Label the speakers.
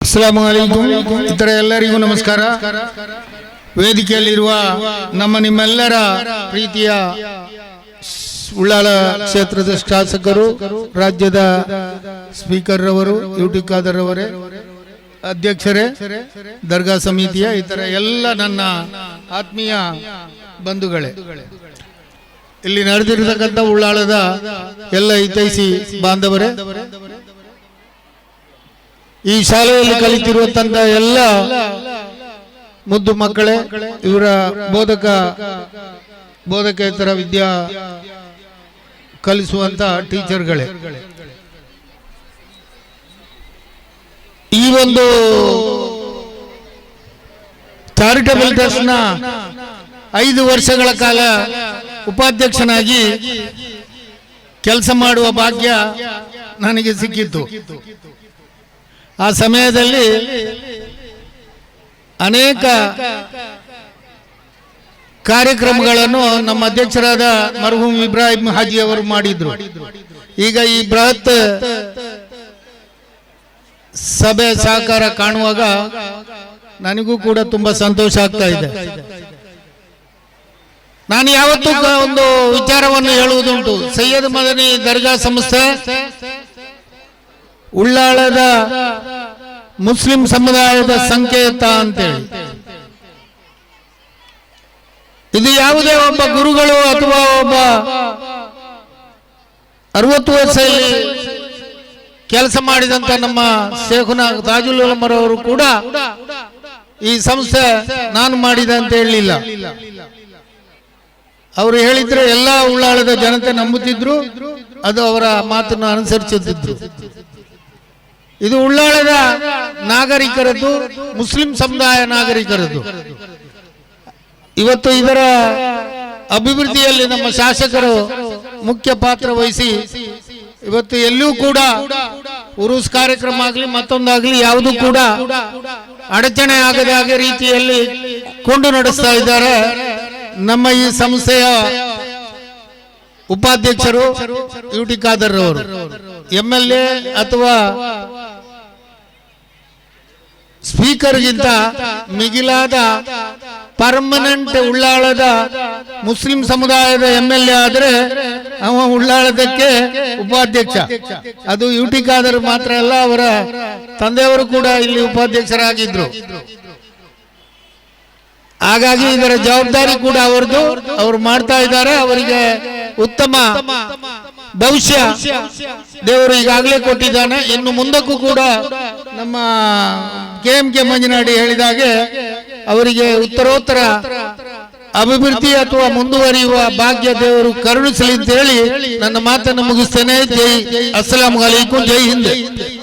Speaker 1: ಅಸ್ಸಲಾಮು ಅಲೈಕುಂ. ಇತರ ಎಲ್ಲರಿಗೂ ನಮಸ್ಕಾರ. ವೇದಿಕೆಯಲ್ಲಿರುವ ನಿಮ್ಮೆಲ್ಲರ ಪ್ರೀತಿಯ ಉಳ್ಳಾಲ ಕ್ಷೇತ್ರದ ಶಾಸಕರು, ರಾಜ್ಯದ ಸ್ಪೀಕರ್ ರವರು, ಯುಟಿ ಖಾದರ್ ಅವರೇ, ಅಧ್ಯಕ್ಷರೇ, ದರ್ಗಾ ಸಮಿತಿಯ ಇತರ ಎಲ್ಲ ನನ್ನ ಆತ್ಮೀಯ ಬಂಧುಗಳೇ, ಇಲ್ಲಿ ನಡೆದಿರತಕ್ಕಂಥ ಉಳ್ಳಾಳದ ಎಲ್ಲ ಹಿತೈಷಿ ಬಾಂಧವರೇ, ಈ ಶಾಲೆಯಲ್ಲಿ ಕಲಿತಿರುವಂತ ಎಲ್ಲ ಮುದ್ದು ಮಕ್ಕಳೇ, ಇವರ ಬೋಧಕೇತರ ವಿದ್ಯಾ ಕಲಿಸುವಂತ ಟೀಚರ್ಗಳೇ, ಈ ಒಂದು ಚಾರಿಟಬಲ್ ಟ್ರಸ್ಟ್ ನ 5 ವರ್ಷಗಳ ಕಾಲ ಉಪಾಧ್ಯಕ್ಷನಾಗಿ ಕೆಲಸ ಮಾಡುವ ಭಾಗ್ಯ ನನಗೆ ಸಿಕ್ಕಿತ್ತು. ಆ ಸಮಯದಲ್ಲಿ ಅನೇಕ ಕಾರ್ಯಕ್ರಮಗಳನ್ನು ನಮ್ಮ ಅಧ್ಯಕ್ಷರಾದ ಮರ್ಹೂಮ್ ಇಬ್ರಾಹಿಂ ಹಾಜಿ ಅವರು ಮಾಡಿದ್ರು. ಈಗ ಈ ಬೃಹತ್ ಸಭೆ ಸಹಕಾರ ಕಾಣುವಾಗ ನನಗೂ ಕೂಡ ತುಂಬಾ ಸಂತೋಷ ಆಗ್ತಾ ಇದೆ. ನಾನು ಯಾವತ್ತೂ ಒಂದು ವಿಚಾರವನ್ನು ಹೇಳುವುದುಂಟು. ಸೈಯದ್ ಮದನಿ ದರ್ಗಾ ಸಂಸ್ಥೆ ಉಳ್ಳಾಳದ ಮುಸ್ಲಿಂ ಸಮುದಾಯದ ಸಂಕೇತ ಅಂತೇಳಿ. ಇದು ಯಾವುದೇ ಒಬ್ಬ ಗುರುಗಳು ಅಥವಾ ಒಬ್ಬ 60 ವರ್ಷದಲ್ಲಿ ಕೆಲಸ ಮಾಡಿದಂತ ನಮ್ಮ ಶೇಖುನಾ ತಾಜುಲ್ ಉಲಮಾ ಅವರು ಕೂಡ ಈ ಸಂಸ್ಥೆ ನಾನು ಮಾಡಿದೆ ಅಂತ ಹೇಳಲಿಲ್ಲ. ಅವರು ಹೇಳಿದ್ರೆ ಎಲ್ಲ ಉಳ್ಳಾಳದ ಜನತೆ ನಂಬುತ್ತಿದ್ರು, ಅದು ಅವರ ಮಾತನ್ನು ಅನುಸರಿಸುತ್ತಿದ್ರು. ಇದು ಉಳ್ಳಾಳದ ನಾಗರಿಕರದ್ದು, ಮುಸ್ಲಿಂ ಸಮುದಾಯ ನಾಗರಿಕರದ್ದು. ಇವತ್ತು ಇದರ ಅಭಿವೃದ್ಧಿಯಲ್ಲಿ ನಮ್ಮ ಶಾಸಕರು ಮುಖ್ಯ ಪಾತ್ರ ವಹಿಸಿ ಇವತ್ತು ಎಲ್ಲೂ ಕೂಡ ಉರುಸ್ ಕಾರ್ಯಕ್ರಮ ಆಗಲಿ ಮತ್ತೊಂದಾಗಲಿ ಯಾವುದು ಕೂಡ ಅಡಚಣೆ ಆಗದ ಹಾಗೆ ರೀತಿಯಲ್ಲಿ ಕೊಂಡು ನಡೆಸ್ತಾ ಇದ್ದಾರೆ. ನಮ್ಮ ಈ ಸಂಸ್ಥೆಯ ಉಪಾಧ್ಯಕ್ಷರು ಯುಟಿ ಖಾದರ್ ಅವರು, MLA ಅಥವಾ ಸ್ಪೀಕರ್ಗಿಂತ ಮಿಗಿಲಾದ ಪರ್ಮನೆಂಟ್ ಉಳ್ಳಾಳದ ಮುಸ್ಲಿಂ ಸಮುದಾಯದ MLA ಆದರೆ ಅವ ಉಳ್ಳಾಳದಕ್ಕೆ ಉಪಾಧ್ಯಕ್ಷ. ಅದು ಯುಟಿ ಖಾದರ್ ಮಾತ್ರ ಅಲ್ಲ, ಅವರ ತಂದೆಯವರು ಕೂಡ ಇಲ್ಲಿ ಉಪಾಧ್ಯಕ್ಷರಾಗಿದ್ರು. ಹಾಗಾಗಿ ಇದರ ಜವಾಬ್ದಾರಿ ಕೂಡ ಅವರದು, ಅವರು ಮಾಡ್ತಾ ಇದ್ದಾರೆ. ಅವರಿಗೆ ಉತ್ತಮ ಭವಿಷ್ಯ ದೇವರು ಈಗಾಗಲೇ ಕೊಟ್ಟಿದ್ದಾನೆ. ಇನ್ನು ಮುಂದಕ್ಕೂ ಕೂಡ ನಮ್ಮ KMK ಮಂಜನಾಡಿ ಹೇಳಿದಾಗೆ ಅವರಿಗೆ ಉತ್ತರೋತ್ತರ ಅಭಿವೃದ್ಧಿ ಅಥವಾ ಮುಂದುವರಿಯುವ ಭಾಗ್ಯ ದೇವರು ಕರುಣಿಸಲಿ ಅಂತ ಹೇಳಿ ನನ್ನ ಮಾತನ್ನು ಮುಗಿಸ್ತೇನೆ. ಜೈ ಅಸ್ಸಲಾಮು ಅಲೈಕುಂ, ಜೈ ಹಿಂದ್.